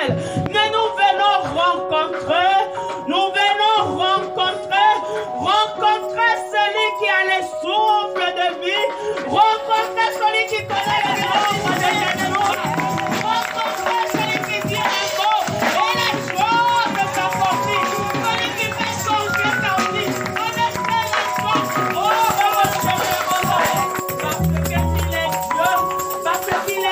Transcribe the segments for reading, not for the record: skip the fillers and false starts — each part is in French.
éternel. Mais nous venons rencontrer celui qui a le souffle de vie, rencontrer celui qui connaît le nombre de l'éternel, rencontrer celui qui dit un mot et les choses s'accomplissent, celui qui fait changer ta vie, connaissez la foi, oh mon Seigneur, parce qu'il est Dieu, parce qu'il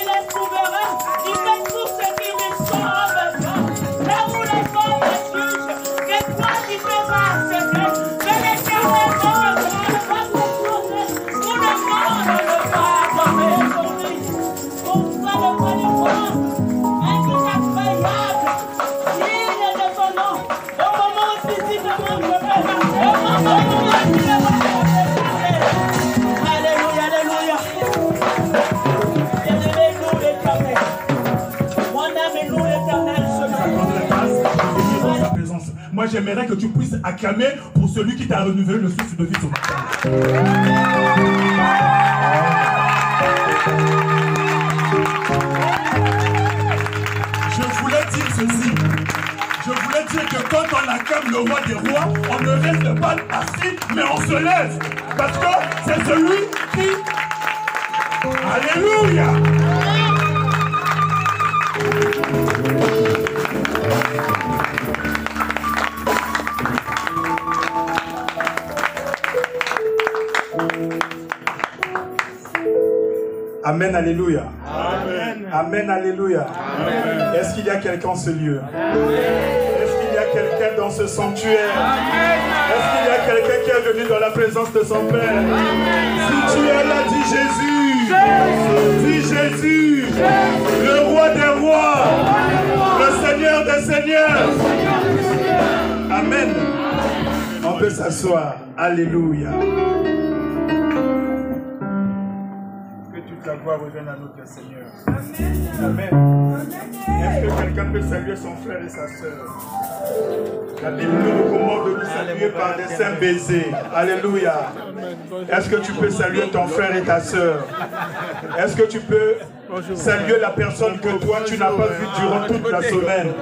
est souverain, il fait tout ce qui lui semble bon. Là où les hommes jugent, que toi tu te vas accepter, que l'Éternel te va te sauver, tout le monde ne va adorer pour lui. Pour toi le roi du monde, incroyable, digne de ton nom, au moment où physiquement je vais marcher, au moment où tu le vas parler. Alléluia, alléluia. Bien-aimez-nous l'Éternel. Mon âme et nous l'Éternel se présence. Moi, j'aimerais que tu puisses acclamer pour celui qui t'a renouvelé le souffle de vie ce matin. Je voulais dire ceci. Je voulais dire que quand on acclame le roi des rois, on ne reste pas assis, mais on se lève. Parce que c'est celui qui... Alléluia! Amen, alléluia. Amen. Amen, alléluia. Est-ce qu'il y a quelqu'un en ce lieu? Est-ce qu'il y a quelqu'un dans ce sanctuaire? Est-ce qu'il y a quelqu'un qui est venu dans la présence de son Père? Si tu es là, dis Jésus. Dis Jésus. Le roi des rois. Le Seigneur des seigneurs. Amen. On peut s'asseoir. Alléluia. La gloire revienne à notre Seigneur. Amen. Est-ce que quelqu'un peut saluer son frère et sa soeur? La Bible nous commande de nous saluer par des saints baisers. Alléluia. Est-ce que tu peux saluer ton frère et ta soeur? Est-ce que tu peux saluer la personne que toi tu n'as pas vue durant toute la semaine?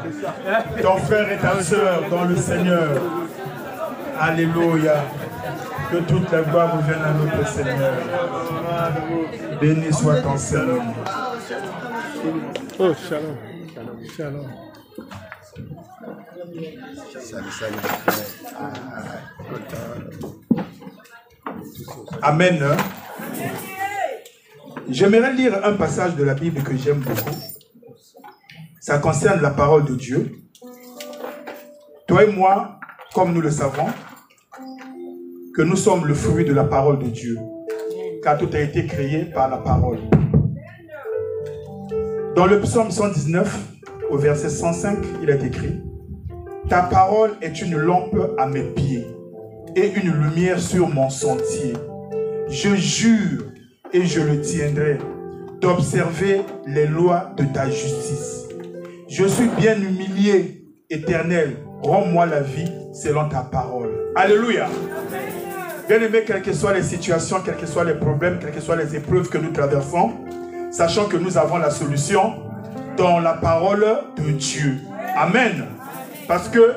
Ton frère et ta soeur dans le Seigneur. Alléluia. Que toute la gloire revienne à notre Seigneur. Béni soit ton Seigneur. Oh, shalom. Shalom. Salut. Amen. J'aimerais lire un passage de la Bible que j'aime beaucoup. Ça concerne la parole de Dieu. Toi et moi, comme nous le savons, que nous sommes le fruit de la parole de Dieu, car tout a été créé par la parole. Dans le psaume 119, au verset 105, il est écrit: ta parole est une lampe à mes pieds et une lumière sur mon sentier. Je jure et je le tiendrai d'observer les lois de ta justice. Je suis bien humilié, Éternel, rends-moi la vie selon ta parole. Alléluia. Bien-aimés, quelles que soient les situations, quels que soient les problèmes, quelles que soient les épreuves que nous traversons, sachant que nous avons la solution dans la parole de Dieu. Amen. Parce que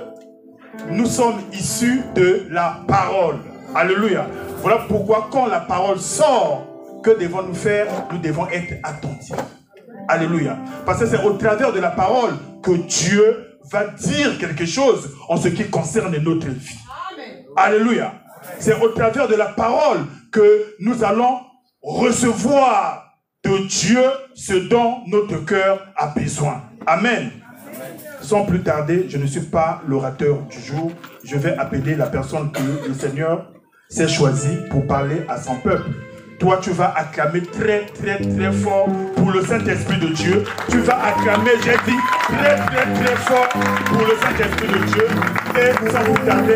nous sommes issus de la parole. Alléluia. Voilà pourquoi quand la parole sort, que devons-nous faire? Nous devons être attentifs. Alléluia. Parce que c'est au travers de la parole que Dieu va dire quelque chose en ce qui concerne notre vie. Alléluia. C'est au travers de la parole que nous allons recevoir de Dieu ce dont notre cœur a besoin. Amen. Sans plus tarder, je ne suis pas l'orateur du jour. Je vais appeler la personne que le Seigneur s'est choisi pour parler à son peuple. Toi, tu vas acclamer très, très, très fort pour le Saint-Esprit de Dieu. Tu vas acclamer, j'ai dit, très, très, très fort pour le Saint-Esprit de Dieu. Et sans plus tarder,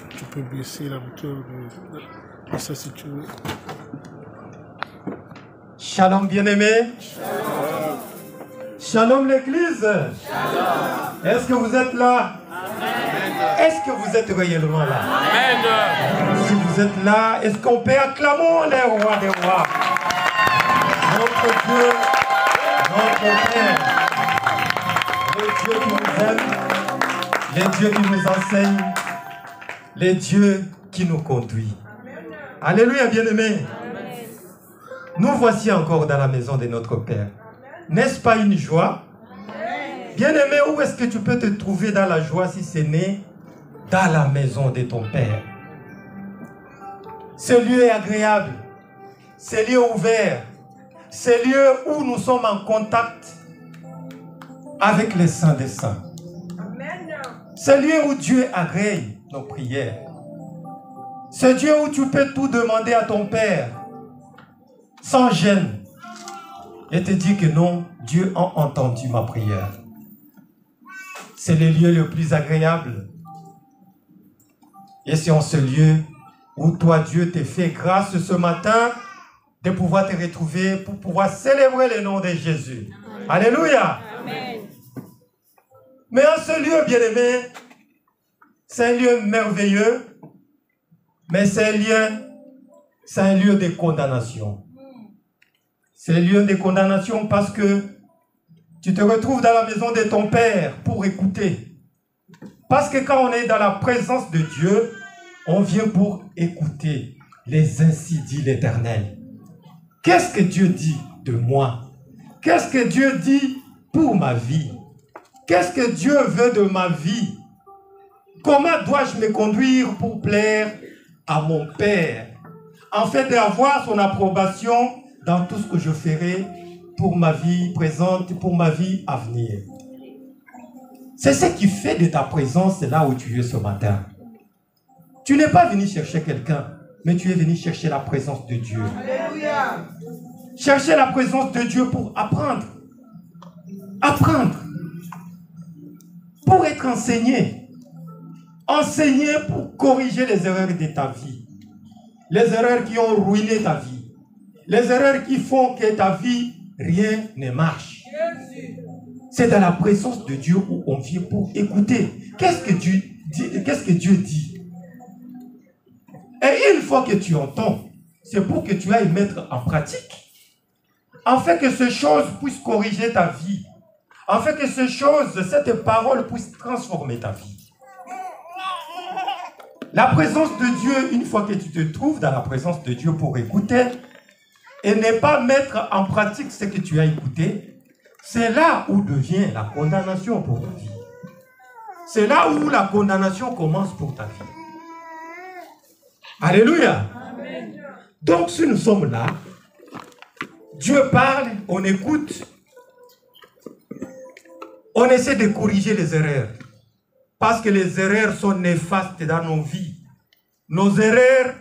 Tu peux baisser la hauteur de ça si tu veux. Shalom bien-aimés. Shalom l'église. Est-ce que vous êtes là? Est-ce que vous êtes réellement là? Si vous êtes là, est-ce qu'on peut acclamer les rois des rois? Notre Dieu, notre Père, le Dieu qui nous aime, les dieux qui nous enseignent, les dieux qui nous conduisent. Alléluia, bien-aimés. Nous voici encore dans la maison de notre Père. N'est-ce pas une joie? Bien-aimé, où est-ce que tu peux te trouver dans la joie si ce n'est dans la maison de ton Père? Ce lieu est agréable, ce lieu ouvert, ce lieu où nous sommes en contact avec les saints des saints. Ce lieu où Dieu agrée nos prières. Ce Dieu où tu peux tout demander à ton Père sans gêne et te dire que non, Dieu a entendu ma prière. C'est le lieu le plus agréable. Et c'est en ce lieu où toi, Dieu, te fait grâce ce matin de pouvoir te retrouver pour pouvoir célébrer le nom de Jésus. Amen. Alléluia. Amen. Mais en ce lieu, bien-aimé, c'est un lieu merveilleux, mais c'est un lieu de condamnation. C'est un lieu de condamnation parce que tu te retrouves dans la maison de ton Père pour écouter. Parce que quand on est dans la présence de Dieu, on vient pour écouter les ainsi dit l'Éternel. Qu'est-ce que Dieu dit de moi? Qu'est-ce que Dieu dit pour ma vie? Qu'est-ce que Dieu veut de ma vie? Comment dois-je me conduire pour plaire à mon Père? En fait, d'avoir son approbation dans tout ce que je ferai pour ma vie présente, pour ma vie à venir. C'est ce qui fait de ta présence là où tu es ce matin. Tu n'es pas venu chercher quelqu'un, mais tu es venu chercher la présence de Dieu. Alléluia. Chercher la présence de Dieu pour apprendre. Apprendre. Pour être enseigné. Enseigner pour corriger les erreurs de ta vie. Les erreurs qui ont ruiné ta vie. Les erreurs qui font que ta vie, rien ne marche. C'est dans la présence de Dieu où on vient pour écouter. Qu'est-ce que Dieu dit? Qu'est-ce que Dieu dit? Et une fois que tu entends, c'est pour que tu ailles mettre en pratique. Afin que ces choses puissent corriger ta vie. Afin que ces choses, cette parole puisse transformer ta vie. La présence de Dieu, une fois que tu te trouves dans la présence de Dieu pour écouter, et ne pas mettre en pratique ce que tu as écouté, c'est là où devient la condamnation pour ta vie. C'est là où la condamnation commence pour ta vie. Alléluia. Amen. Donc si nous sommes là, Dieu parle, on écoute, on essaie de corriger les erreurs. Parce que les erreurs sont néfastes dans nos vies. Nos erreurs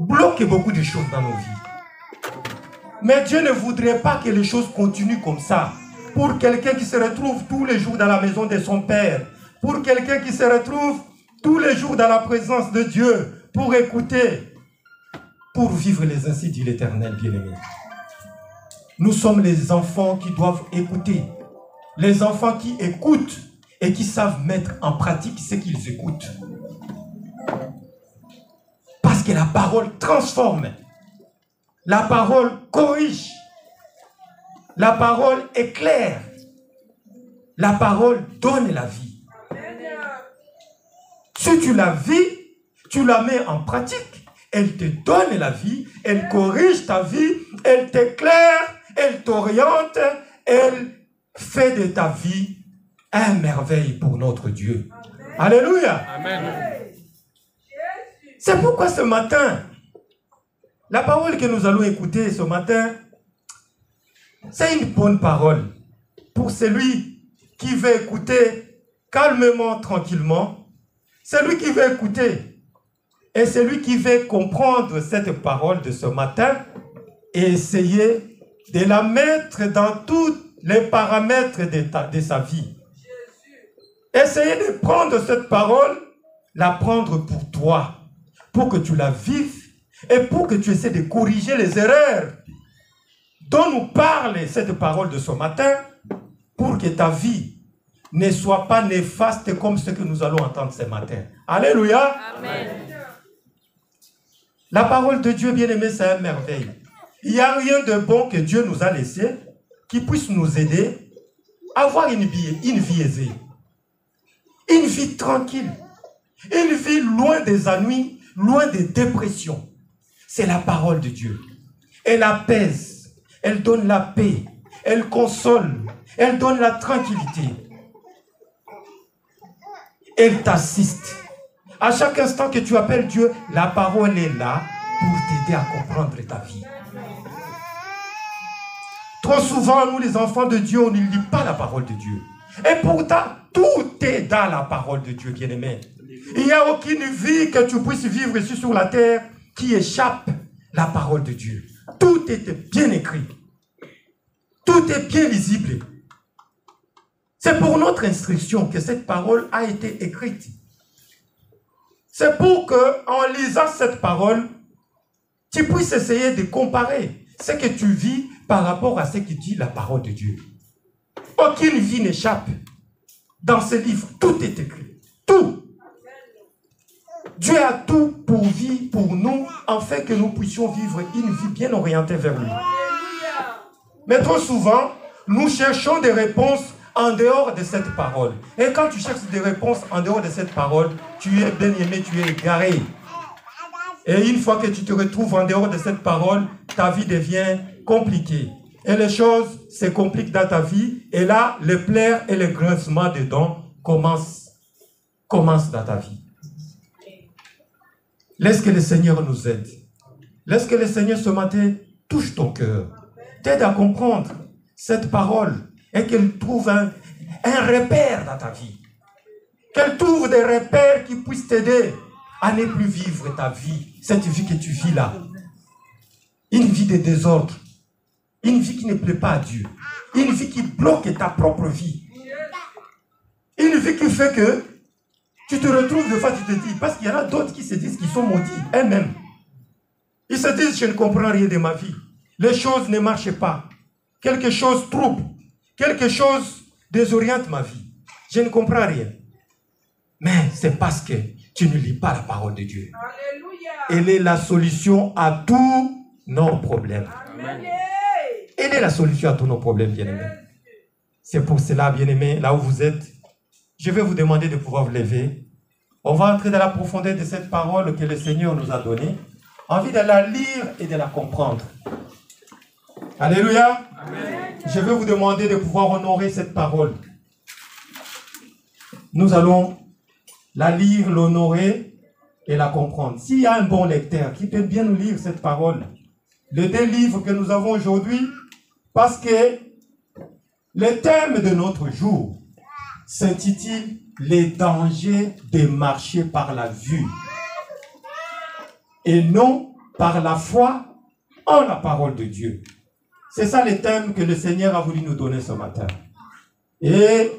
bloquent beaucoup de choses dans nos vies. Mais Dieu ne voudrait pas que les choses continuent comme ça. Pour quelqu'un qui se retrouve tous les jours dans la maison de son Père, pour quelqu'un qui se retrouve tous les jours dans la présence de Dieu, pour écouter, pour vivre les ainsi dit l'Éternel bien-aimé. Nous sommes les enfants qui doivent écouter. Les enfants qui écoutent et qui savent mettre en pratique ce qu'ils écoutent. Parce que la parole transforme. La parole corrige. La parole éclaire. La parole donne la vie. Si tu la vis, tu la mets en pratique. Elle te donne la vie, elle corrige ta vie, elle t'éclaire, elle t'oriente, elle fait de ta vie un merveille pour notre Dieu. Amen. Alléluia. Amen. C'est pourquoi ce matin, la parole que nous allons écouter ce matin, c'est une bonne parole pour celui qui veut écouter calmement, tranquillement, celui qui veut écouter et celui qui veut comprendre cette parole de ce matin et essayer de la mettre dans tous les paramètres de sa vie. Essayez de prendre cette parole, la prendre pour toi, pour que tu la vives, et pour que tu essaies de corriger les erreurs dont nous parle cette parole de ce matin, pour que ta vie ne soit pas néfaste comme ce que nous allons entendre ce matin. Alléluia. Amen. La parole de Dieu, bien-aimé, c'est une merveille. Il n'y a rien de bon que Dieu nous a laissé qui puisse nous aider à avoir une vie aisée, une vie tranquille, une vie loin des ennuis, loin des dépressions. C'est la parole de Dieu. Elle apaise, elle donne la paix, elle console, elle donne la tranquillité. Elle t'assiste. À chaque instant que tu appelles Dieu, la parole est là pour t'aider à comprendre ta vie. Trop souvent, nous les enfants de Dieu, on ne lit pas la parole de Dieu. Et pourtant, tout est dans la parole de Dieu, bien-aimé. Il n'y a aucune vie que tu puisses vivre ici sur la terre qui échappe la parole de Dieu. Tout est bien écrit. Tout est bien lisible. C'est pour notre instruction que cette parole a été écrite. C'est pour qu'en lisant cette parole, tu puisses essayer de comparer ce que tu vis par rapport à ce que dit la parole de Dieu. Aucune vie n'échappe. Dans ce livre, tout est écrit. Tout. Dieu a tout pour vie, pour nous, afin que nous puissions vivre une vie bien orientée vers lui. Mais trop souvent, nous cherchons des réponses en dehors de cette parole. Et quand tu cherches des réponses en dehors de cette parole, tu es bien aimé, tu es égaré. Et une fois que tu te retrouves en dehors de cette parole, ta vie devient compliquée. Et les choses se compliquent dans ta vie. Et là, les pleurs et les grincements des dents commencent dans ta vie. Laisse que le Seigneur nous aide. Laisse que le Seigneur ce matin touche ton cœur. T'aide à comprendre cette parole et qu'elle trouve un repère dans ta vie. Qu'elle trouve des repères qui puissent t'aider à ne plus vivre ta vie, cette vie que tu vis là. Une vie de désordre. Une vie qui ne plaît pas à Dieu. Une vie qui bloque ta propre vie. Une vie qui fait que tu te retrouves de fois, tu te dis, parce qu'il y en a d'autres qui se disent qu'ils sont maudits, eux-mêmes. Ils se disent, je ne comprends rien de ma vie. Les choses ne marchent pas. Quelque chose trouble. Quelque chose désoriente ma vie. Je ne comprends rien. Mais c'est parce que tu ne lis pas la parole de Dieu. Alléluia. Elle est la solution à tous nos problèmes. Amen. Elle est la solution à tous nos problèmes, bien-aimés. C'est pour cela, bien-aimés, là où vous êtes, je vais vous demander de pouvoir vous lever. On va entrer dans la profondeur de cette parole que le Seigneur nous a donnée. Envie de la lire et de la comprendre. Alléluia. Amen. Je vais vous demander de pouvoir honorer cette parole. Nous allons la lire, l'honorer et la comprendre. S'il y a un bon lecteur qui peut bien nous lire cette parole, les deux livres que nous avons aujourd'hui, parce que le thème de notre jour s'intitule « Les dangers de marcher par la vue et non par la foi en la parole de Dieu ». C'est ça le thème que le Seigneur a voulu nous donner ce matin. Et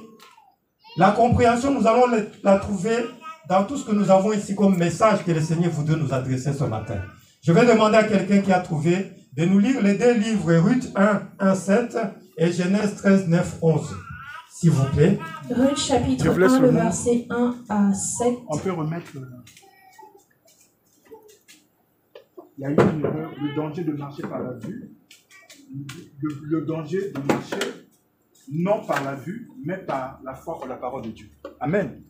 la compréhension, nous allons la trouver dans tout ce que nous avons ici comme message que le Seigneur voudrait nous adresser ce matin. Je vais demander à quelqu'un qui a trouvé de nous lire les deux livres, Ruth 1, 1, 7 et Genèse 13, 9, 11. S'il vous plaît. Ruth chapitre 1, le verset 1 à 7. On peut remettre... Il y a eu une erreur, le danger de marcher par la vue. Le danger de marcher non par la vue, mais par la foi en la parole de Dieu. Amen.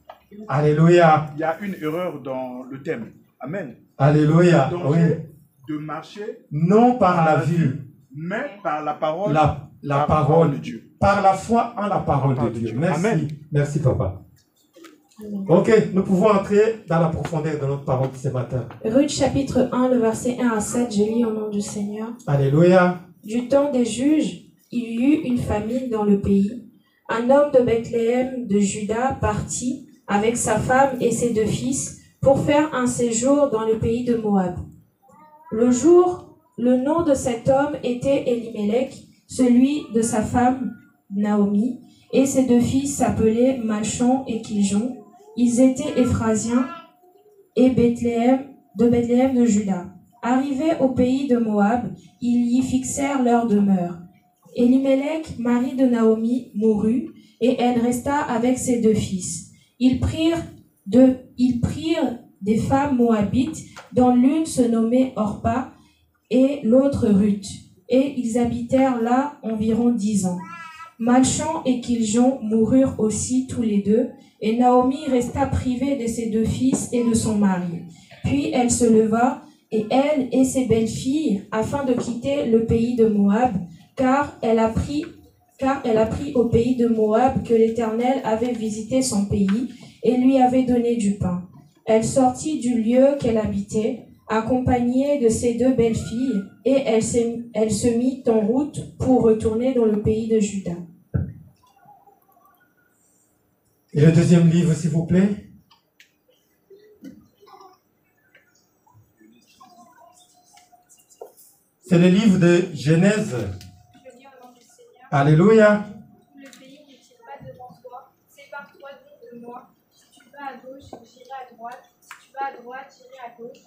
Alléluia. Il y a une erreur dans le thème. Amen. Alléluia. Le danger de marcher non par la vue, mais par la parole, la parole de Dieu. Par la foi en la parole de Dieu. Merci. Amen. Merci, papa. Ok, nous pouvons entrer dans la profondeur de notre parole ce matin. Ruth chapitre 1, le verset 1 à 7, je lis au nom du Seigneur. Alléluia. Du temps des juges, il y eut une famine dans le pays. Un homme de Bethléem de Juda partit avec sa femme et ses deux fils pour faire un séjour dans le pays de Moab. Le nom de cet homme était Elimelech, celui de sa femme Naomi, et ses deux fils s'appelaient Malchon et Kiljon. Ils étaient Éphrasiens et de Bethléem de Juda. Arrivés au pays de Moab, ils y fixèrent leur demeure. Elimelech, mari de Naomi, mourut, et elle resta avec ses 2 fils. Ils prirent des femmes moabites, dont l'une se nommait Orpa et l'autre Ruth, et ils habitèrent là environ 10 ans. Malchon et Kiljon moururent aussi tous les 2, et Naomi resta privée de ses 2 fils et de son mari. Puis elle se leva, et elle et ses belles-filles, afin de quitter le pays de Moab, car elle apprit au pays de Moab que l'Éternel avait visité son pays et lui avait donné du pain. Elle sortit du lieu qu'elle habitait, accompagnée de ses 2 belles-filles, et elle se mit en route pour retourner dans le pays de Juda. Et le deuxième livre, s'il vous plaît. C'est le livre de Genèse. Alléluia. Le pays n'est-il pas devant toi? Sépare-toi donc de moi. Si tu vas à gauche, j'irai à droite. Si tu vas à droite, j'irai à gauche.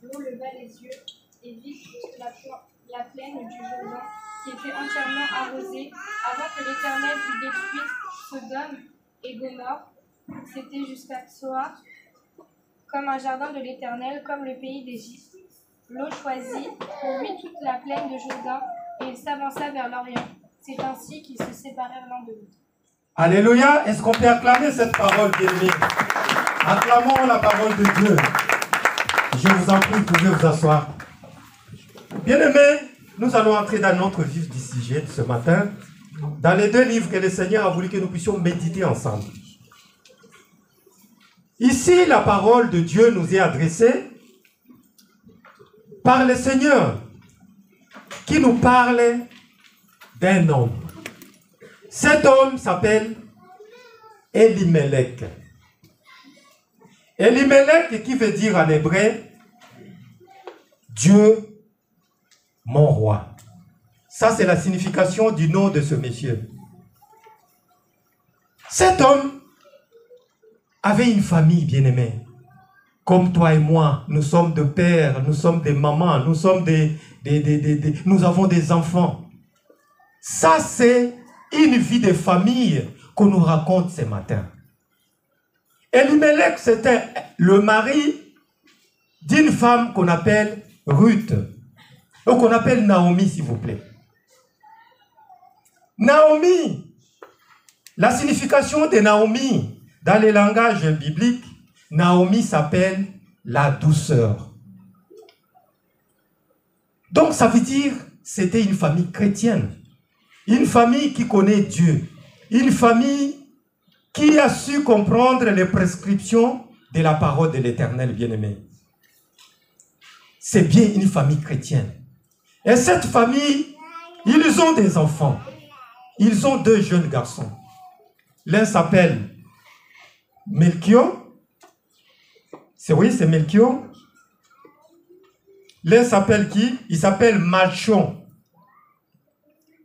L'eau leva les yeux et vit toute la plaine du Jourdain, qui était entièrement arrosée, avant que l'Éternel eût détruit Sodome et Gomorrhe. C'était jusqu'à Tsoar, comme un jardin de l'Éternel, comme le pays d'Égypte. L'eau choisit pour lui toute la plaine de Jourdain, et il s'avança vers l'Orient. C'est ainsi qu'ils se séparèrent l'un de l'autre. Alléluia. Est-ce qu'on peut acclamer cette parole, bien-aimée? Acclamons la parole de Dieu. Je vous en prie, vous pouvez vous asseoir. Bien-aimés, nous allons entrer dans notre vif du sujet de ce matin, dans les 2 livres que le Seigneur a voulu que nous puissions méditer ensemble. Ici, la parole de Dieu nous est adressée par le Seigneur, qui nous parle d'un homme. Cet homme s'appelle Elimelech. Elimelech, qui veut dire en hébreu Dieu, mon roi. Ça, c'est la signification du nom de ce monsieur. Cet homme avait une famille bien-aimée. Comme toi et moi, nous sommes des pères, nous sommes des mamans, nous sommes nous avons des enfants. Ça, c'est une vie de famille qu'on nous raconte ce matin. Elimelech, c'était le mari d'une femme qu'on appelle Ruth, ou qu'on appelle Naomi, s'il vous plaît. Naomi, la signification de Naomi, dans les langages bibliques, Naomi s'appelle la douceur. Donc ça veut dire c'était une famille chrétienne, une famille qui connaît Dieu, une famille qui a su comprendre les prescriptions de la parole de l'Éternel bien-aimé. C'est bien une famille chrétienne. Et cette famille, ils ont des enfants. Ils ont 2 jeunes garçons. L'un s'appelle Melchior. C'est Melchior. L'un s'appelle qui? Il s'appelle Malchon.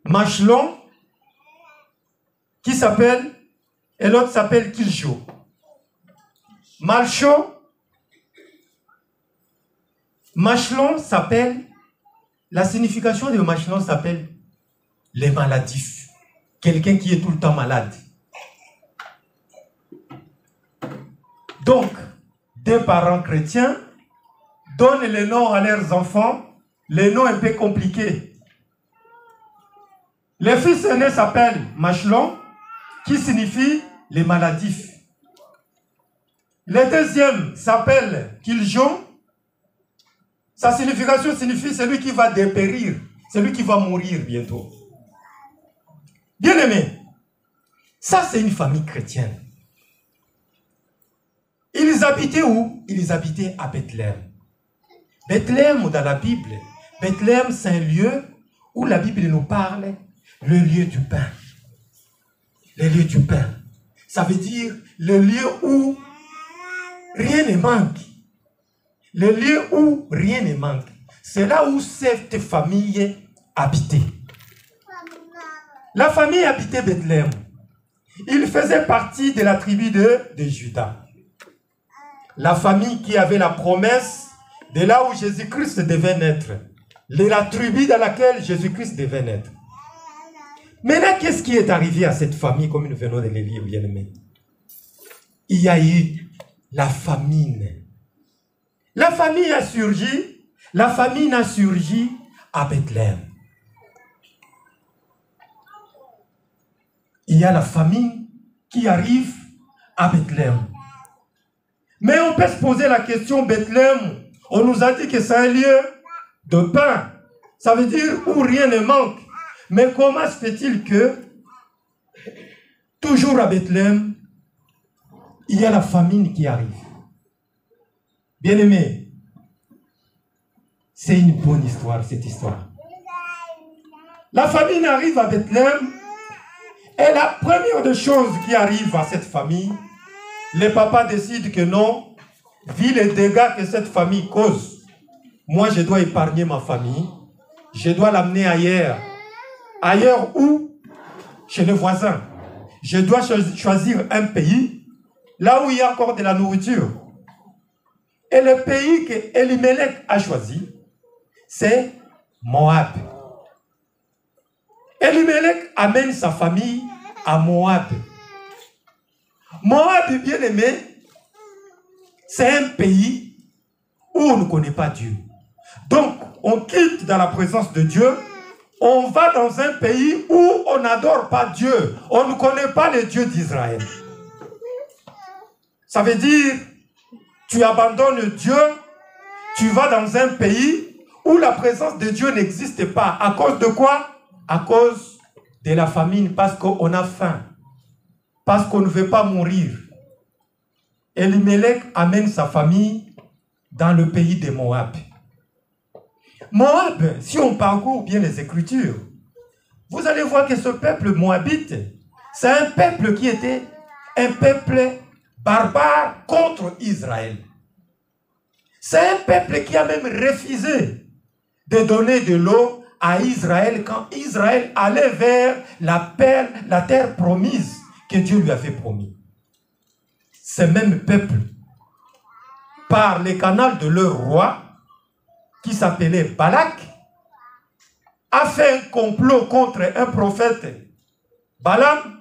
Machlon, qui s'appelle, et l'autre s'appelle Kiljo. Machlon s'appelle, la signification de Machlon s'appelle les maladifs. Quelqu'un qui est tout le temps malade. Donc, 2 parents chrétiens donnent les noms à leurs enfants, les noms un peu compliqués. Le fils aîné s'appelle Machlon, qui signifie les maladifs. Le deuxième s'appelle Kiljon. Sa signification signifie celui qui va dépérir, celui qui va mourir bientôt. Bien-aimés, ça c'est une famille chrétienne. Ils habitaient où? Ils habitaient à Bethléem. Bethléem, dans la Bible, Bethléem c'est un lieu où la Bible nous parle, le lieu du pain. Le lieu du pain. Ça veut dire le lieu où rien ne manque. Le lieu où rien ne manque. C'est là où cette famille habitait. La famille habitait Bethléem. Il faisait partie de la tribu de Juda. La famille qui avait la promesse de là où Jésus-Christ devait naître, de la tribu dans laquelle Jésus-Christ devait naître. Maintenant, qu'est-ce qui est arrivé à cette famille, comme nous venons de le lire, bien-aimés? Il y a eu la famine. La famine a surgi à Bethléem. Il y a la famine qui arrive à Bethléem. Mais on peut se poser la question, Bethléem, on nous a dit que c'est un lieu de pain. Ça veut dire où rien ne manque. Mais comment se fait-il que, toujours à Bethléem, il y a la famine qui arrive? Bien-aimés, c'est une bonne histoire, cette histoire. La famine arrive à Bethléem, et la première des choses qui arrive à cette famille, les papas décident que non, vu les dégâts que cette famille cause, moi je dois épargner ma famille, je dois l'amener ailleurs. Ailleurs où? Chez le voisin. Je dois choisir un pays, là où il y a encore de la nourriture. Et le pays que Elimelech a choisi, c'est Moab. Elimelech amène sa famille à Moab. Moab, bien aimé, c'est un pays où on ne connaît pas Dieu. Donc, on quitte dans la présence de Dieu, on va dans un pays où on n'adore pas Dieu. On ne connaît pas le Dieu d'Israël. Ça veut dire, tu abandonnes Dieu, tu vas dans un pays où la présence de Dieu n'existe pas. À cause de quoi? À cause de la famine, parce qu'on a faim, parce qu'on ne veut pas mourir. Elimelech amène sa famille dans le pays de Moab. Moab, si on parcourt bien les Écritures, vous allez voir que ce peuple moabite, c'est un peuple qui était un peuple barbare contre Israël. C'est un peuple qui a même refusé de donner de l'eau à Israël quand Israël allait vers la terre promise que Dieu lui avait promis. Ce même peuple, par les canaux de leur roi, qui s'appelait Balak, a fait un complot contre un prophète Balaam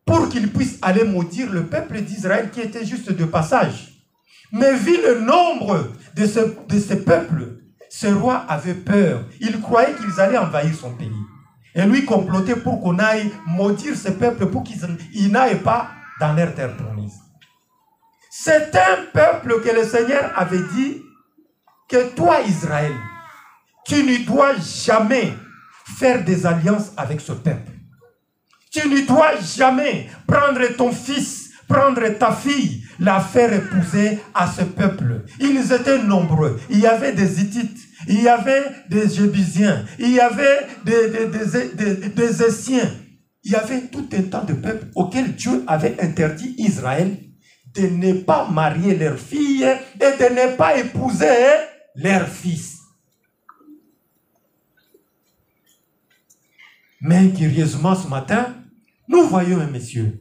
pour qu'il puisse aller maudire le peuple d'Israël qui était juste de passage. Mais vu le nombre de ce peuple, ce roi avait peur. Il croyait qu'ils allaient envahir son pays. Et lui complotait pour qu'on aille maudire ce peuple pour qu'ils n'aillent pas dans leur terre promise. C'est un peuple que le Seigneur avait dit que toi, Israël, tu ne dois jamais faire des alliances avec ce peuple. Tu ne dois jamais prendre ton fils, prendre ta fille, la faire épouser à ce peuple. Ils étaient nombreux. Il y avait des Hittites, il y avait des Jébusiens, il y avait des Essiens. Il y avait tout un tas de peuples auxquels Dieu avait interdit Israël de ne pas marier leurs filles et de ne pas épouser leurs fils. Mais curieusement ce matin, nous voyons un monsieur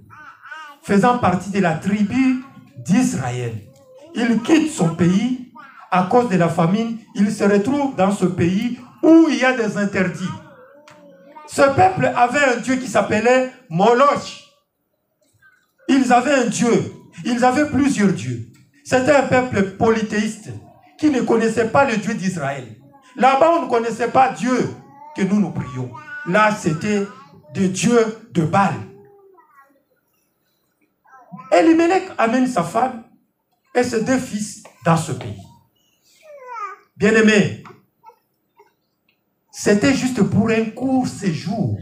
faisant partie de la tribu d'Israël. Il quitte son pays à cause de la famine. Il se retrouve dans ce pays où il y a des interdits. Ce peuple avait un dieu qui s'appelait Moloch. Ils avaient un dieu. Ils avaient plusieurs dieux. C'était un peuple polythéiste qui ne connaissait pas le Dieu d'Israël. Là-bas, on ne connaissait pas Dieu que nous prions. Là, c'était des dieux de Baal. Elimelech amène sa femme et ses deux fils dans ce pays. Bien-aimés, c'était juste pour un court séjour.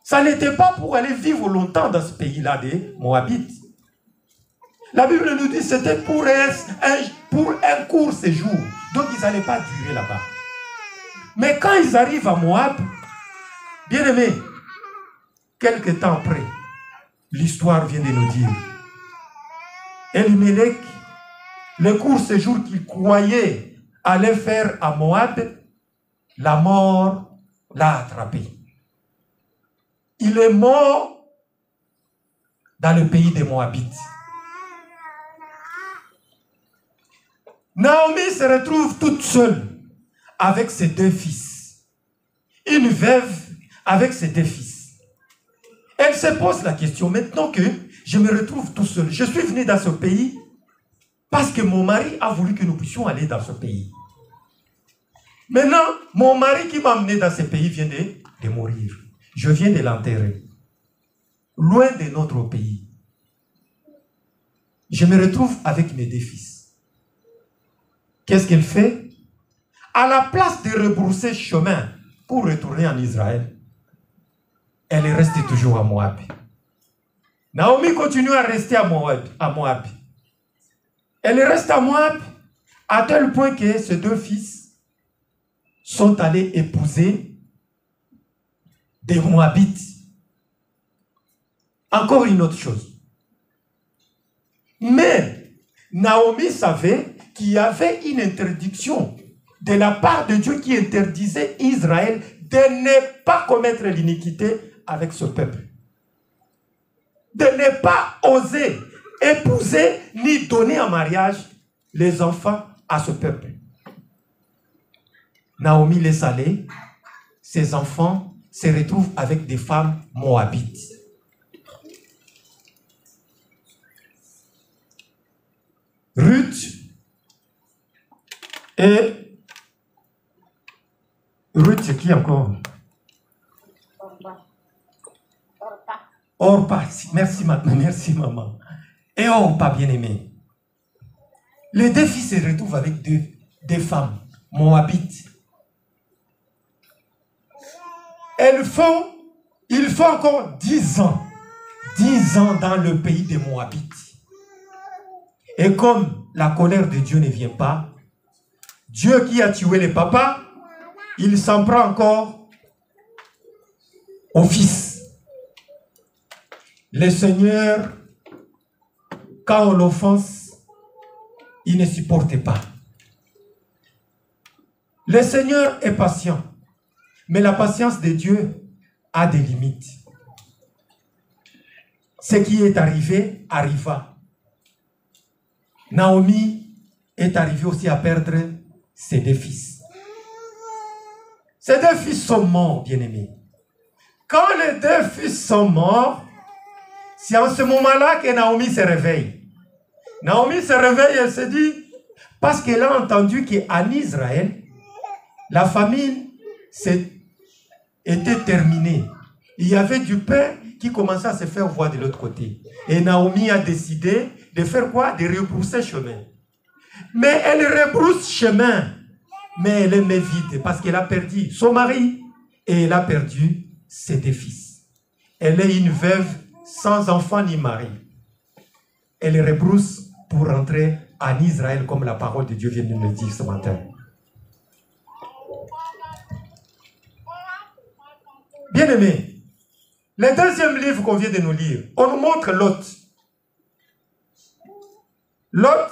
Ça n'était pas pour aller vivre longtemps dans ce pays-là des Moabites. La Bible nous dit que c'était pour un court séjour. Donc ils n'allaient pas durer là-bas. Mais quand ils arrivent à Moab, bien-aimés, quelque temps après, l'histoire vient de nous dire, Elimelech, le court séjour qu'il croyait aller faire à Moab, la mort l'a attrapé. Il est mort dans le pays des Moabites. Naomi se retrouve toute seule avec ses 2 fils. Une veuve avec ses 2 fils. Elle se pose la question, maintenant que je me retrouve tout seul, je suis venu dans ce pays parce que mon mari a voulu que nous puissions aller dans ce pays. Maintenant, mon mari qui m'a amené dans ce pays vient de mourir. Je viens de l'enterrer. Loin de notre pays. Je me retrouve avec mes 2 fils. Qu'est-ce qu'elle fait? À la place de rebrousser chemin pour retourner en Israël, elle est restée toujours à Moab. Naomi continue à rester à Moab. Elle reste à Moab à tel point que ses 2 fils sont allés épouser des Moabites. Encore une autre chose. Mais Naomi savait qu'il y avait une interdiction de la part de Dieu qui interdisait Israël de ne pas commettre l'iniquité avec ce peuple. De ne pas oser épouser ni donner en mariage les enfants à ce peuple. Naomi laisse aller, ses enfants se retrouvent avec des femmes moabites. Ruth et Ruth, c'est qui encore? Orpa. Merci maman. Et Orpa, bien-aimé. Les 2 fils se retrouvent avec deux femmes moabites. Il faut encore 10 ans. 10 ans dans le pays des Moabites. Et comme la colère de Dieu ne vient pas, Dieu qui a tué les papas, il s'en prend encore au fils. Le Seigneur, quand on l'offense, il ne supporte pas. Le Seigneur est patient, mais la patience de Dieu a des limites. Ce qui est arrivé, arriva. Naomi est arrivée aussi à perdre ses 2 fils. Ces 2 fils sont morts, bien-aimés. Quand les 2 fils sont morts, c'est en ce moment-là que Naomi se réveille. Naomi se réveille, elle se dit, parce qu'elle a entendu qu'en Israël, la famine était terminée. Il y avait du pain qui commençait à se faire voir de l'autre côté. Et Naomi a décidé de faire quoi? De rebrousser chemin. Mais elle rebrousse chemin. Mais elle est vide parce qu'elle a perdu son mari et elle a perdu ses 2 fils. Elle est une veuve sans enfant ni mari. Elle rebrousse pour rentrer en Israël comme la parole de Dieu vient de nous le dire ce matin. Bien-aimés, le 2e livre qu'on vient de nous lire, on nous montre Lot. Lot,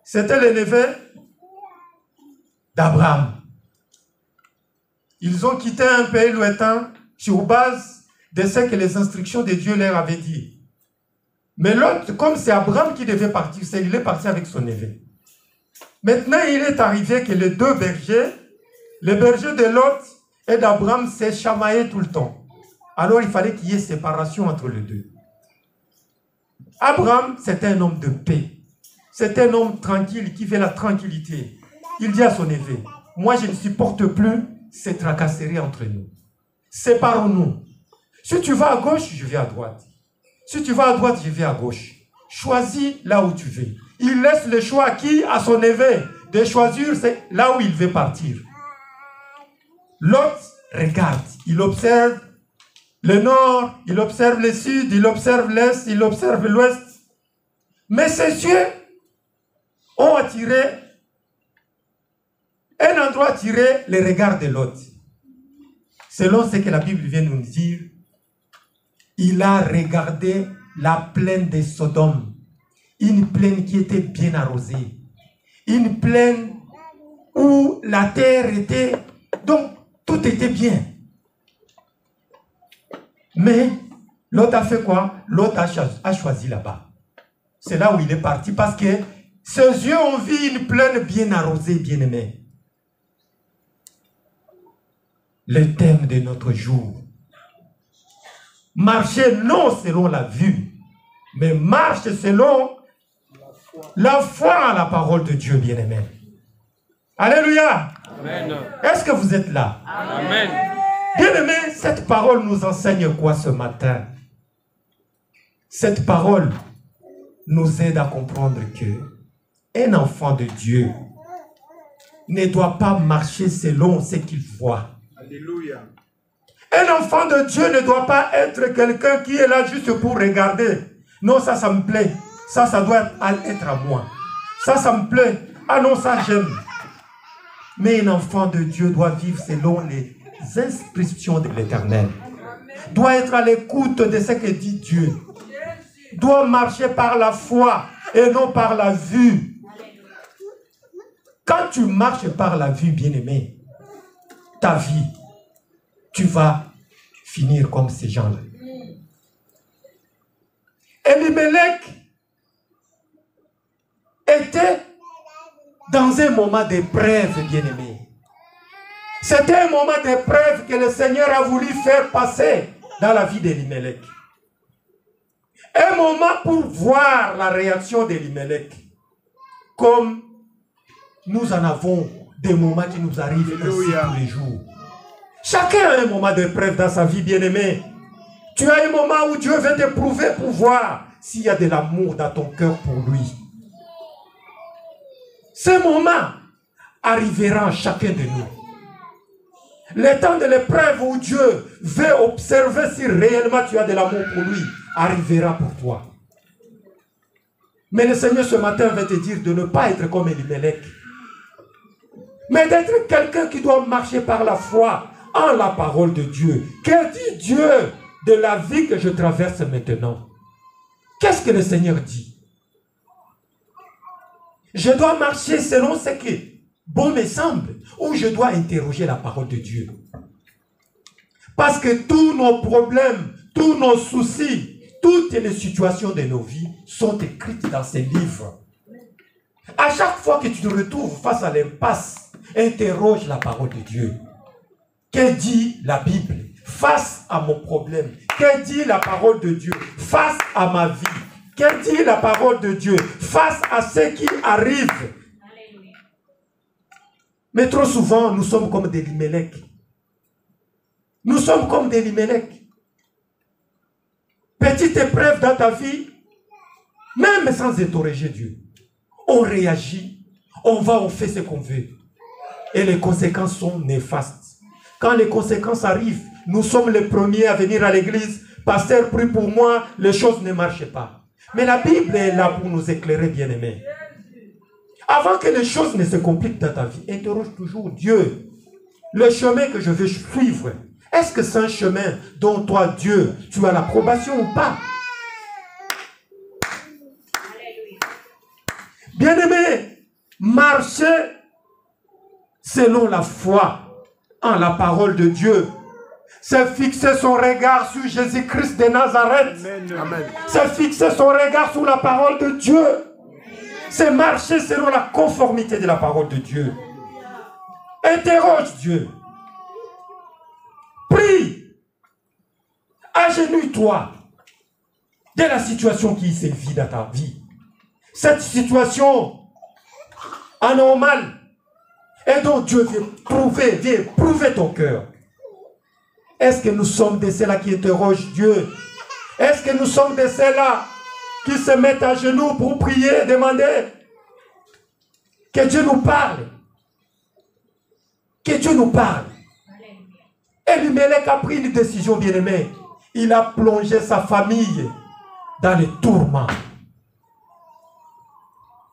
c'était le neveu d'Abraham. Ils ont quitté un pays lointain sur base de ce que les instructions de Dieu leur avaient dit. Mais Lot, comme c'est Abraham qui devait partir, il est parti avec son neveu. Maintenant, il est arrivé que les 2 bergers, le berger de Lot et d'Abraham, s'est chamaillé tout le temps. Alors, il fallait qu'il y ait séparation entre les 2. Abraham, c'était un homme de paix. C'était un homme tranquille qui fait la tranquillité. Il dit à son neveu, moi je ne supporte plus ces tracasseries entre nous. Séparons-nous. Si tu vas à gauche, je vais à droite. Si tu vas à droite, je vais à gauche. Choisis là où tu veux. Il laisse le choix à qui? À son neveu. De choisir là où il veut partir. L'autre regarde. Il observe le nord, il observe le sud, il observe l'est, il observe l'ouest. Mais ses yeux ont attiré, un endroit attiré le regard de l'autre. Selon ce que la Bible vient nous dire, il a regardé la plaine de Sodome, une plaine qui était bien arrosée, une plaine où la terre était, donc tout était bien. Mais l'autre a fait quoi? L'autre a choisi là-bas. C'est là où il est parti parce que Ses yeux ont vu une plaine bien arrosée, bien-aimée. Le thème de notre jour. Marcher non selon la vue, mais marche selon la foi à la parole de Dieu, bien-aimé. Alléluia. Amen. Est-ce que vous êtes là? Amen. Bien-aimé, cette parole nous enseigne quoi ce matin? Cette parole nous aide à comprendre que un enfant de Dieu ne doit pas marcher selon ce qu'il voit. Alléluia. Un enfant de Dieu ne doit pas être quelqu'un qui est là juste pour regarder. Non, ça me plaît. Ça doit être à moi. Ça me plaît. Ah non, ça j'aime. Mais un enfant de Dieu doit vivre selon les instructions de l'Éternel. Doit être à l'écoute de ce que dit Dieu. Doit marcher par la foi et non par la vue. Quand tu marches par la vue, bien-aimé, ta vie, tu vas finir comme ces gens-là. Elimelech était dans un moment d'épreuve, bien-aimé. C'était un moment d'épreuve que le Seigneur a voulu faire passer dans la vie d'Elimelech. Un moment pour voir la réaction d'Elimelech. Comme nous en avons des moments qui nous arrivent ainsi tous les jours. Chacun a un moment d'épreuve dans sa vie, bien-aimé. Tu as un moment où Dieu veut t'éprouver pour voir s'il y a de l'amour dans ton cœur pour lui. Ce moment arrivera à chacun de nous. Le temps de l'épreuve où Dieu veut observer si réellement tu as de l'amour pour lui arrivera pour toi. Mais le Seigneur ce matin veut te dire de ne pas être comme Elimelech, mais d'être quelqu'un qui doit marcher par la foi en la parole de Dieu. Que dit Dieu de la vie que je traverse maintenant? Qu'est-ce que le Seigneur dit? Je dois marcher selon ce qui bon me semble, ou je dois interroger la parole de Dieu? Parce que tous nos problèmes, tous nos soucis, toutes les situations de nos vies sont écrites dans ces livres. À chaque fois que tu te retrouves face à l'impasse, interroge la parole de Dieu. Que dit la Bible face à mon problème? Que dit la parole de Dieu face à ma vie? Que dit la parole de Dieu face à ce qui arrive? Mais trop souvent, nous sommes comme des Elimelech. Nous sommes comme des Elimelech. Petite épreuve dans ta vie, même sans interroger Dieu. On réagit, on fait ce qu'on veut. Et les conséquences sont néfastes. Quand les conséquences arrivent, nous sommes les premiers à venir à l'église. Pasteur, prie pour moi, les choses ne marchent pas. Mais la Bible est là pour nous éclairer, bien-aimés. Avant que les choses ne se compliquent dans ta vie, interroge toujours Dieu. Le chemin que je veux suivre, est-ce que c'est un chemin dont toi, Dieu, tu as l'approbation ou pas? Bien-aimé, marcher selon la foi en la parole de Dieu. C'est fixer son regard sur Jésus-Christ de Nazareth. C'est fixer son regard sur la parole de Dieu. C'est marcher selon la conformité de la parole de Dieu. Interroge Dieu. Prie. Agenouille-toi de la situation qui se vit dans ta vie. Cette situation anormale et dont Dieu vient prouver ton cœur. Est-ce que nous sommes de ceux-là qui interrogent Dieu? Est-ce que nous sommes de ceux-là qui se mettent à genoux pour prier et demander que Dieu nous parle? Que Dieu nous parle. Elimelech a pris une décision, bien-aimée. Il a plongé sa famille dans les tourments.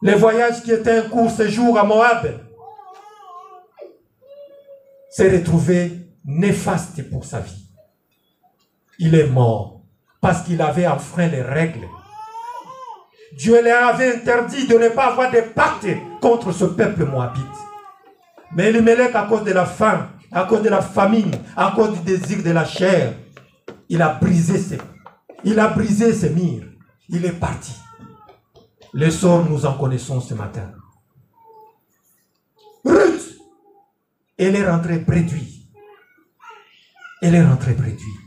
Le voyage qui était un court séjour à Moab s'est retrouvé néfaste pour sa vie. Il est mort parce qu'il avait enfreint les règles. Dieu leur avait interdit de ne pas avoir de pacte contre ce peuple moabite. Mais Elimelech, à cause de la faim, à cause de la famine, à cause du désir de la chair, il a brisé ses murs. Il est parti. Les sorts, nous en connaissons ce matin. Ruth, elle est rentrée brédouille. Elle est rentrée brédouille.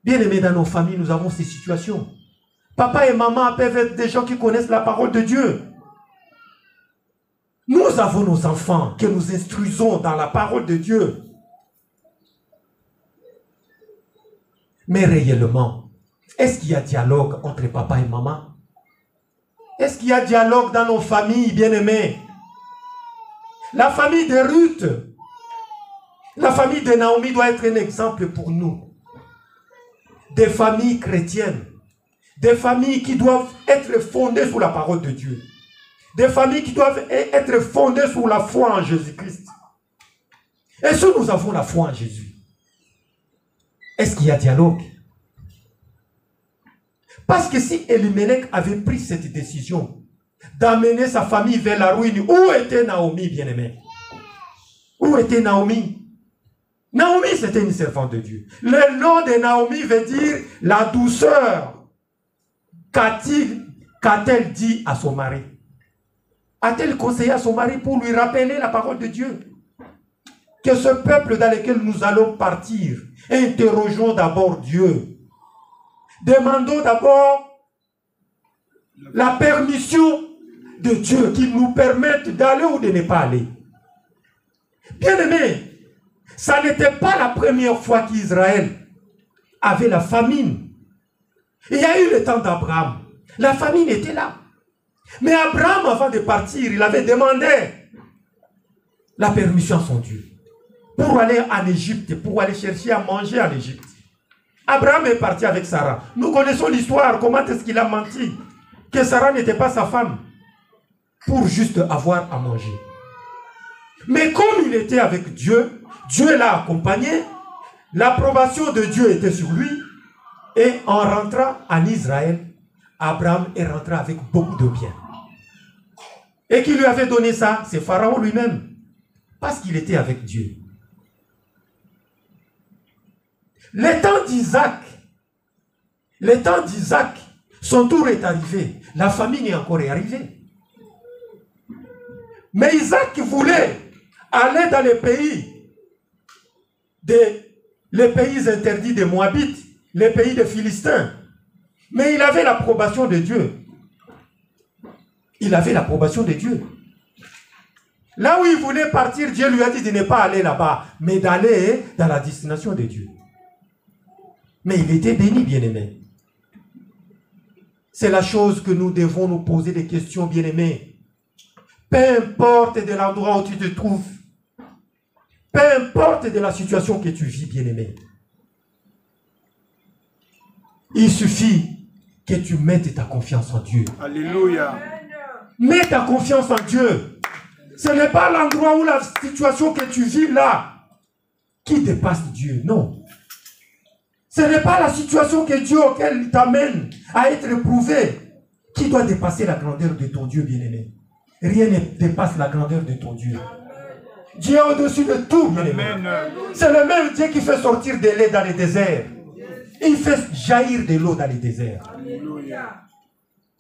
Bien aimé, dans nos familles, nous avons ces situations. Papa et maman peuvent être des gens qui connaissent la parole de Dieu. Nous avons nos enfants que nous instruisons dans la parole de Dieu. Mais réellement, est-ce qu'il y a dialogue entre papa et maman? Est-ce qu'il y a dialogue dans nos familles, bien-aimés? La famille de Ruth, la famille de Naomi doit être un exemple pour nous. Des familles chrétiennes, des familles qui doivent être fondées sur la parole de Dieu. Des familles qui doivent être fondées sur la foi en Jésus-Christ. Et si nous avons la foi en Jésus, est-ce qu'il y a dialogue? Parce que si Elimelech avait pris cette décision d'amener sa famille vers la ruine, où était Naomi, bien-aimé? Où était Naomi? Naomi, c'était une servante de Dieu. Le nom de Naomi veut dire la douceur. Qu'a-t-elle dit à son mari? A-t-elle conseillé à son mari pour lui rappeler la parole de Dieu? Que ce peuple dans lequel nous allons partir, interrogeons d'abord Dieu. Demandons d'abord la permission de Dieu qui nous permette d'aller ou de ne pas aller. Bien-aimés, ça n'était pas la première fois qu'Israël avait la famine. Il y a eu le temps d'Abraham. La famine était là. Mais Abraham, avant de partir, il avait demandé la permission à son Dieu pour aller en Égypte, pour aller chercher à manger en Égypte. Abraham est parti avec Sarah. Nous connaissons l'histoire, comment est-ce qu'il a menti, que Sarah n'était pas sa femme, pour juste avoir à manger. Mais comme il était avec Dieu, Dieu l'a accompagné, l'approbation de Dieu était sur lui, et en rentrant en Israël, Abraham est rentré avec beaucoup de biens. Et qui lui avait donné ça? C'est Pharaon lui-même, parce qu'il était avec Dieu. Le temps d'Isaac, son tour est arrivé. La famine est encore arrivée. Mais Isaac voulait aller dans les pays interdits des Moabites, les pays des Philistins. Mais il avait l'approbation de Dieu. Il avait l'approbation de Dieu. Là où il voulait partir, Dieu lui a dit de ne pas aller là-bas, mais d'aller dans la destination de Dieu. Mais il était béni, bien-aimé. C'est la chose que nous devons nous poser des questions, bien-aimés. Peu importe de l'endroit où tu te trouves, peu importe de la situation que tu vis, bien-aimé, il suffit que tu mettes ta confiance en Dieu. Alléluia. Mets ta confiance en Dieu. Ce n'est pas l'endroit où la situation que tu vis là qui dépasse Dieu, non. Ce n'est pas la situation que Dieu auquel il t'amène à être éprouvé qui doit dépasser la grandeur de ton Dieu, bien-aimé. Rien ne dépasse la grandeur de ton Dieu. Dieu est au-dessus de tout, bien-aimé. C'est le même Dieu qui fait sortir de lait dans les déserts. Il fait jaillir de l'eau dans les déserts.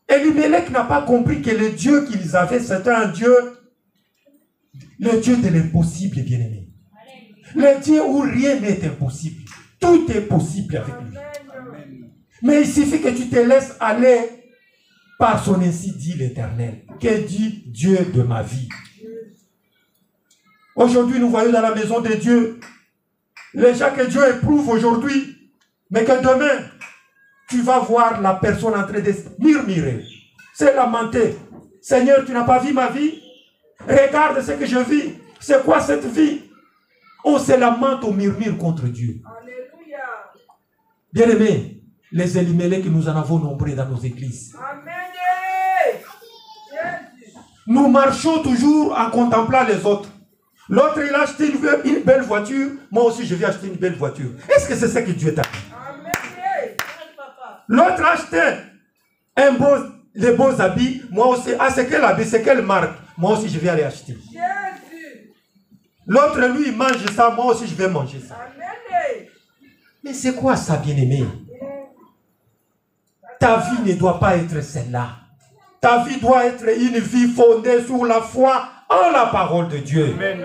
Elimelech n'a pas compris que le Dieu qu'ils avaient, c'était un Dieu, le Dieu de l'impossible, bien-aimé. Le Dieu où rien n'est impossible. Tout est possible avec lui. Mais il suffit que tu te laisses aller par son ainsi dit l'Éternel. Que dit Dieu de ma vie? Aujourd'hui, nous voyons dans la maison de Dieu les gens que Dieu éprouve aujourd'hui, mais que demain, tu vas voir la personne en train de murmurer, se lamenter. Seigneur, tu n'as pas vu ma vie? Regarde ce que je vis. C'est quoi cette vie? On se lamente, on murmure contre Dieu. Bien-aimés, les Elimelech, nous en avons nombreux dans nos églises. Nous marchons toujours en contemplant les autres. L'autre, il a acheté une belle voiture. Moi aussi, je vais acheter une belle voiture. Est-ce que c'est ça que Dieu t'a dit? L'autre a acheté les beaux habits. Moi aussi, c'est quel habit, c'est quelle marque? Moi aussi, je vais aller acheter. L'autre, lui, il mange ça. Moi aussi, je vais manger ça. Mais c'est quoi ça, bien-aimé? Ta vie ne doit pas être celle-là. Ta vie doit être une vie fondée sur la foi en la parole de Dieu. Amen.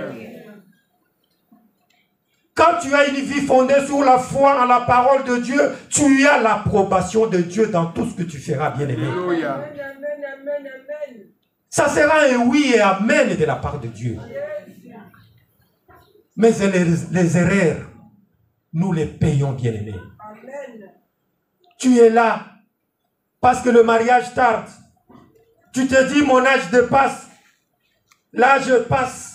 Quand tu as une vie fondée sur la foi en la parole de Dieu, tu as l'approbation de Dieu dans tout ce que tu feras, bien-aimé. Alléluia. Ça sera un oui et amen de la part de Dieu. Mais les erreurs, nous les payons, bien-aimés. Tu es là parce que le mariage tarde. Tu te dis, mon âge dépasse. L'âge passe.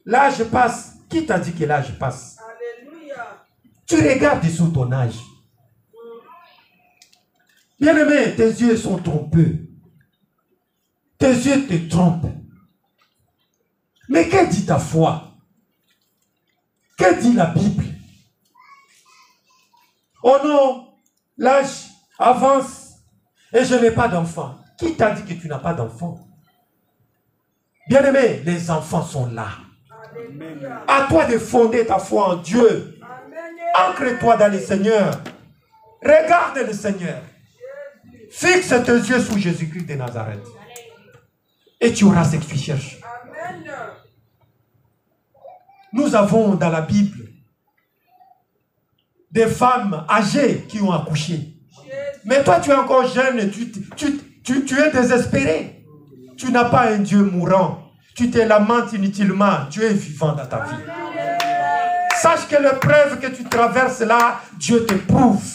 L'âge passe. Qui t'a dit que l'âge passe? Alléluia. Tu regardes sous ton âge. Bien-aimé, tes yeux sont trompeux. Tes yeux te trompent. Mais que dit ta foi? Que dit la Bible? Oh non, l'âge avance et je n'ai pas d'enfant. Qui t'a dit que tu n'as pas d'enfant? Bien-aimé, les enfants sont là. Amen. À toi de fonder ta foi en Dieu. Ancre-toi dans le Seigneur. Regarde le Seigneur. Fixe tes yeux sur Jésus-Christ de Nazareth. Et tu auras ce que tu cherches. Amen. Nous avons dans la Bible des femmes âgées qui ont accouché. Mais toi, tu es encore jeune, tu es désespéré. Tu n'as pas un Dieu mourant. Tu te lamentes inutilement. Dieu est vivant dans ta vie. Sache que l'épreuve que tu traverses là, Dieu te prouve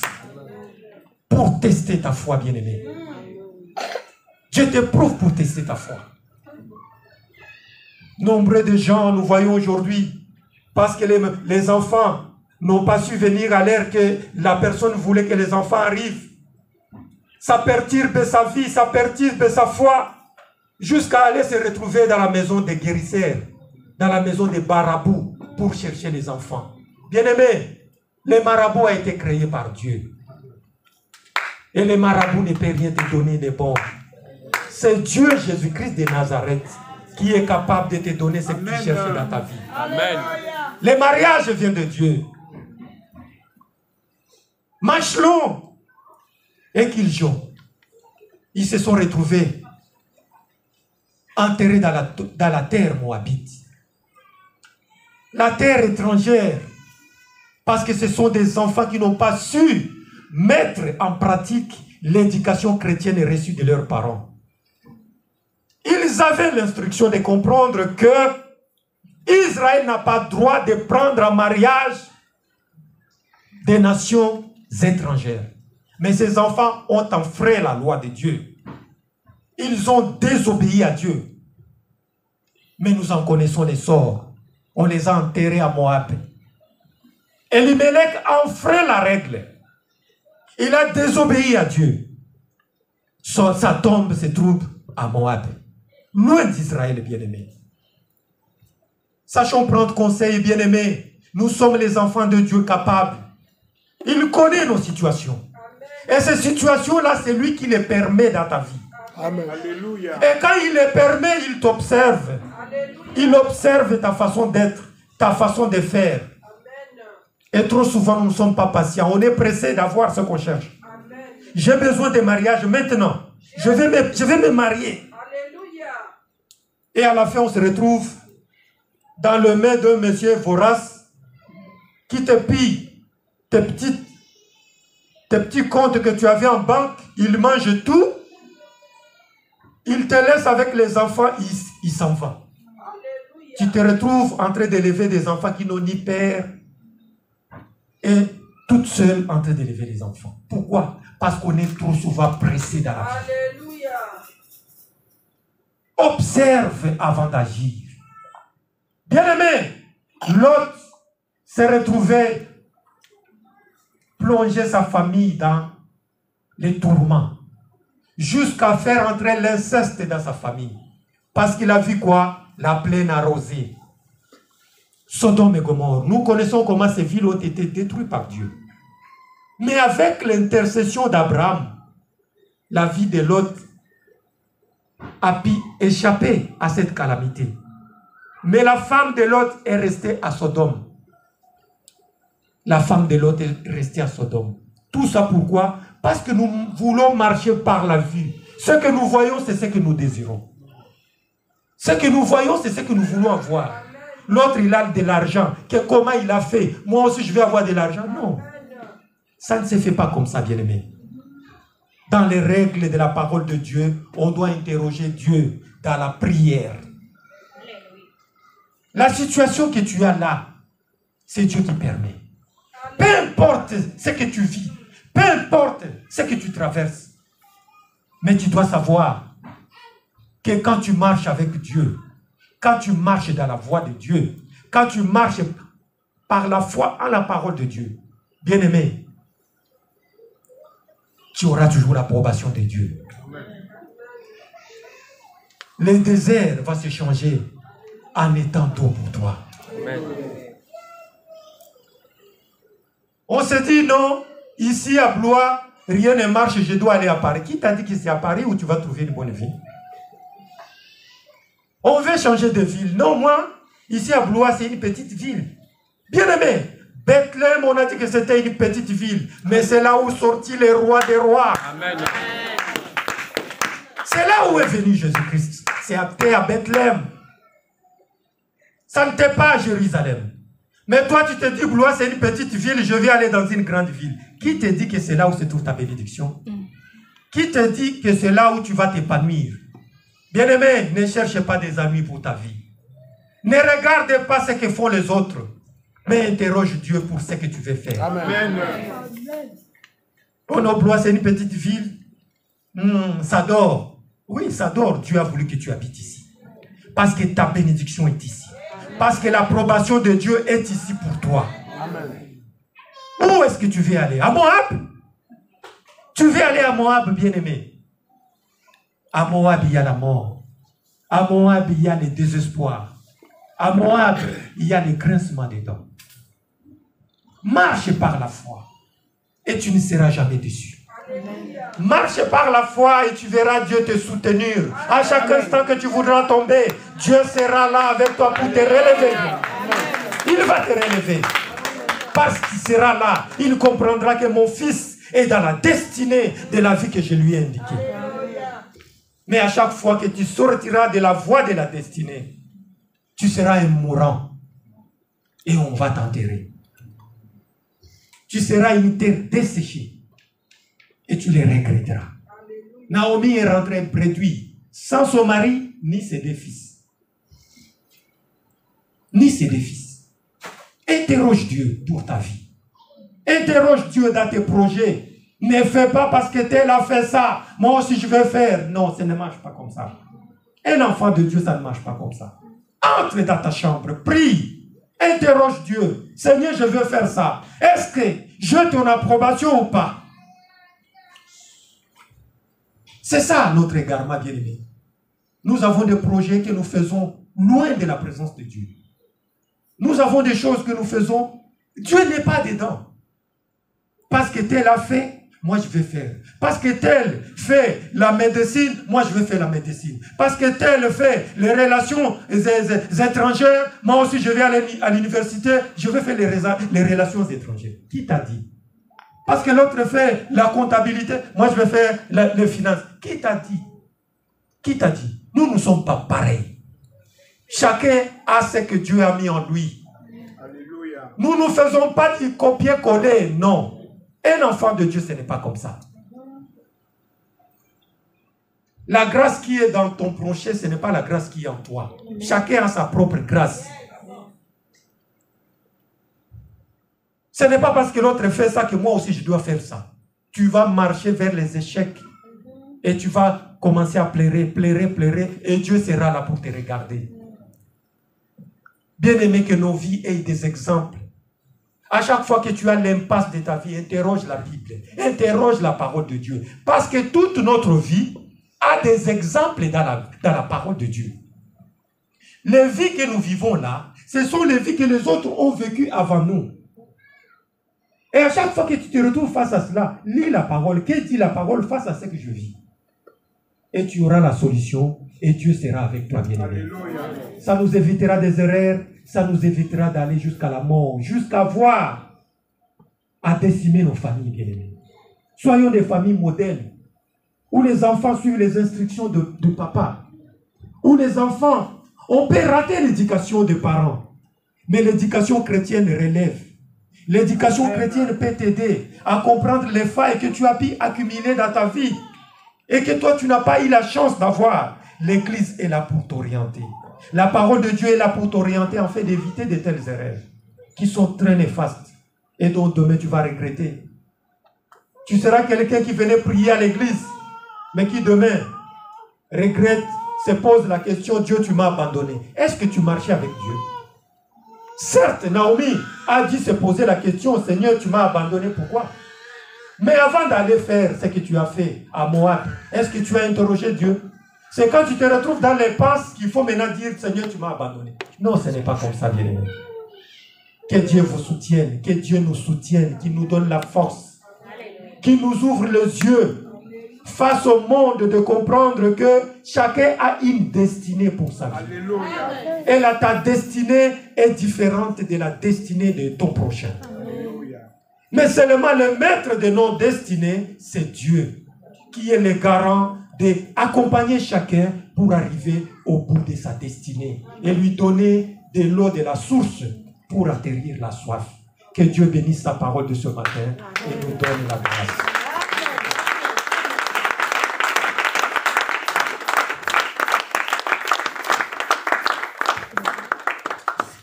pour tester ta foi, bien-aimé. Dieu te prouve pour tester ta foi. Nombreux de gens, nous voyons aujourd'hui, parce que les enfants n'ont pas su venir à l'heure que la personne voulait que les enfants arrivent. Ça perturbe sa vie, ça perturbe sa foi, jusqu'à aller se retrouver dans la maison des guérisseurs, dans la maison des marabouts, pour chercher les enfants. Bien-aimé, le marabout a été créé par Dieu. Et le marabout ne peut rien te donner de bon. C'est Dieu, Jésus-Christ de Nazareth, qui est capable de te donner ce que tu cherches dans ta vie. Amen. Le mariage vient de Dieu. Machelon et Kiljon, ils se sont retrouvés enterrés dans la terre moabite. La terre étrangère, parce que ce sont des enfants qui n'ont pas su mettre en pratique l'éducation chrétienne reçue de leurs parents. Ils avaient l'instruction de comprendre que Israël n'a pas droit de prendre en mariage des nations étrangères. Mais ces enfants ont enfreint la loi de Dieu. Ils ont désobéi à Dieu. Mais nous en connaissons les sorts. On les a enterrés à Moab. Elimelech a enfreint la règle. Il a désobéi à Dieu. Sa tombe se trouve à Moab, loin d'Israël, bien-aimé. Sachons prendre conseil, bien-aimé. Nous sommes les enfants de Dieu capables. Il connaît nos situations. Et ces situations-là, c'est lui qui les permet dans ta vie. Amen. Alléluia. Et quand il les permet, il t'observe. Il observe ta façon d'être, ta façon de faire. Et trop souvent, nous ne sommes pas patients. On est pressé d'avoir ce qu'on cherche. J'ai besoin de mariage maintenant. Je vais me marier. Et à la fin, on se retrouve dans le main d'un monsieur vorace qui te pille tes petits comptes que tu avais en banque. Il mange tout. Il te laisse avec les enfants. Il s'en va. Tu te retrouves en train d'élever des enfants qui n'ont ni père et toute seule en train d'élever les enfants. Pourquoi? Parce qu'on est trop souvent pressé dans la vie. Alléluia. Observe avant d'agir. Bien-aimé, Lot s'est retrouvé plonger sa famille dans les tourments jusqu'à faire entrer l'inceste dans sa famille. Parce qu'il a vu quoi? La plaine arrosée. Sodome et Gomorrhe. Nous connaissons comment ces villes ont été détruites par Dieu. Mais avec l'intercession d'Abraham, la vie de Lot a pu échapper à cette calamité. Mais la femme de Lot est restée à Sodome. La femme de Lot est restée à Sodome. Tout ça pourquoi? Parce que nous voulons marcher par la vue. Ce que nous voyons, c'est ce que nous désirons. Ce que nous voyons, c'est ce que nous voulons avoir. L'autre, il a de l'argent. Comment il a fait? Moi aussi, je vais avoir de l'argent. Non. Ça ne se fait pas comme ça, bien-aimé. Dans les règles de la parole de Dieu, on doit interroger Dieu dans la prière. La situation que tu as là, c'est Dieu qui permet. Peu importe ce que tu vis, peu importe ce que tu traverses, mais tu dois savoir que quand tu marches avec Dieu, quand tu marches dans la voie de Dieu, quand tu marches par la foi en la parole de Dieu, bien-aimé, tu auras toujours l'approbation de Dieu. Le désert va se changer en étant d'eau pour toi. Amen. On se dit non, ici à Blois, rien ne marche, je dois aller à Paris. Qui t'a dit que c'est à Paris où tu vas trouver une bonne vie? On veut changer de ville. Non, moi, ici à Blois, c'est une petite ville. Bien aimé, Bethléem, on a dit que c'était une petite ville, mais c'est là où sortit les rois des rois. Amen. C'est là où est venu Jésus-Christ. C'est à Bethléem. Ça ne t'est pas à Jérusalem. Mais toi, tu te dis, Blois, c'est une petite ville, je vais aller dans une grande ville. Qui te dit que c'est là où se trouve ta bénédiction? Qui te dit que c'est là où tu vas t'épanouir? Bien-aimé, ne cherche pas des amis pour ta vie. Ne regarde pas ce que font les autres, mais interroge Dieu pour ce que tu veux faire. Amen. Oh, Blois, c'est une petite ville. Ça dort. Oui, ça dort. Dieu a voulu que tu habites ici. Parce que ta bénédiction est ici. Parce que l'approbation de Dieu est ici pour toi. Amen. Où est-ce que tu veux aller? À Moab? Tu veux aller à Moab, bien-aimé? À Moab, il y a la mort. À Moab, il y a le désespoir. À Moab, il y a le grincement des dents. Marche par la foi et tu ne seras jamais déçu. Marche par la foi et tu verras Dieu te soutenir. À chaque instant que tu voudras tomber, Dieu sera là avec toi pour te relever. Il va te relever. Parce qu'il sera là, il comprendra que mon fils est dans la destinée de la vie que je lui ai indiquée. Mais à chaque fois que tu sortiras de la voie de la destinée, tu seras un mourant et on va t'enterrer. Tu seras une terre desséchée. Et tu les regretteras. Naomi est rentrée bredouille, sans son mari, ni ses deux fils. Ni ses deux fils. Interroge Dieu pour ta vie. Interroge Dieu dans tes projets. Ne fais pas parce que tel a fait ça. Moi aussi je vais faire. Non, ça ne marche pas comme ça. Un enfant de Dieu, ça ne marche pas comme ça. Entre dans ta chambre, prie. Interroge Dieu. Seigneur, je veux faire ça. Est-ce que j'ai ton approbation ou pas? C'est ça notre égarement, bien-aimé. Nous avons des projets que nous faisons loin de la présence de Dieu. Nous avons des choses que nous faisons. Dieu n'est pas dedans. Parce que tel a fait, moi je vais faire. Parce que tel fait la médecine, moi je vais faire la médecine. Parce que tel fait les relations étrangères, moi aussi je vais aller à l'université, je vais faire les relations étrangères. Qui t'a dit? Parce que l'autre fait la comptabilité, moi je vais faire les finances. Qui t'a dit? Qui t'a dit? Nous ne sommes pas pareils. Chacun a ce que Dieu a mis en lui. Alléluia. Nous ne faisons pas du copier-coller, non. Un enfant de Dieu, ce n'est pas comme ça. La grâce qui est dans ton prochain, ce n'est pas la grâce qui est en toi. Chacun a sa propre grâce. Ce n'est pas parce que l'autre fait ça que moi aussi je dois faire ça. Tu vas marcher vers les échecs et tu vas commencer à pleurer et Dieu sera là pour te regarder. Bien aimé que nos vies aient des exemples. À chaque fois que tu as l'impasse de ta vie, interroge la Bible, interroge la parole de Dieu. Parce que toute notre vie a des exemples dans la parole de Dieu. Les vies que nous vivons là, ce sont les vies que les autres ont vécues avant nous. Et à chaque fois que tu te retrouves face à cela, lis la parole. Que dit la parole face à ce que je vis? Et tu auras la solution et Dieu sera avec toi, bien-aimé. Ça nous évitera des erreurs, ça nous évitera d'aller jusqu'à la mort, jusqu'à voir à décimer nos familles, bien-aimés. Soyons des familles modèles où les enfants suivent les instructions de papa, où les enfants, on peut rater l'éducation des parents, mais l'éducation chrétienne relève. L'éducation chrétienne peut t'aider à comprendre les failles que tu as pu accumuler dans ta vie et que toi, tu n'as pas eu la chance d'avoir. L'Église est là pour t'orienter. La parole de Dieu est là pour t'orienter en fait d'éviter de telles erreurs qui sont très néfastes et dont demain tu vas regretter. Tu seras quelqu'un qui venait prier à l'église, mais qui demain regrette, se pose la question, Dieu, tu m'as abandonné. Est-ce que tu marchais avec Dieu? Certes, Naomi a dû se poser la question, Seigneur, tu m'as abandonné, pourquoi? Mais avant d'aller faire ce que tu as fait à Moab, est-ce que tu as interrogé Dieu? C'est quand tu te retrouves dans les passes qu'il faut maintenant dire, Seigneur, tu m'as abandonné. Non, ce n'est pas comme ça, bien-aimé. Que Dieu vous soutienne, que Dieu nous soutienne, qu'il nous donne la force, qu'il nous ouvre les yeux face au monde de comprendre que chacun a une destinée pour sa vie. Alléluia. Et là, ta destinée est différente de la destinée de ton prochain. Alléluia. Mais seulement le maître de nos destinées, c'est Dieu, qui est le garant d'accompagner chacun pour arriver au bout de sa destinée et lui donner de l'eau de la source pour atterrir la soif. Que Dieu bénisse sa parole de ce matin et nous donne la grâce.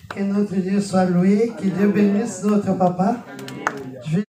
Que notre Dieu soit loué, que Dieu bénisse notre papa.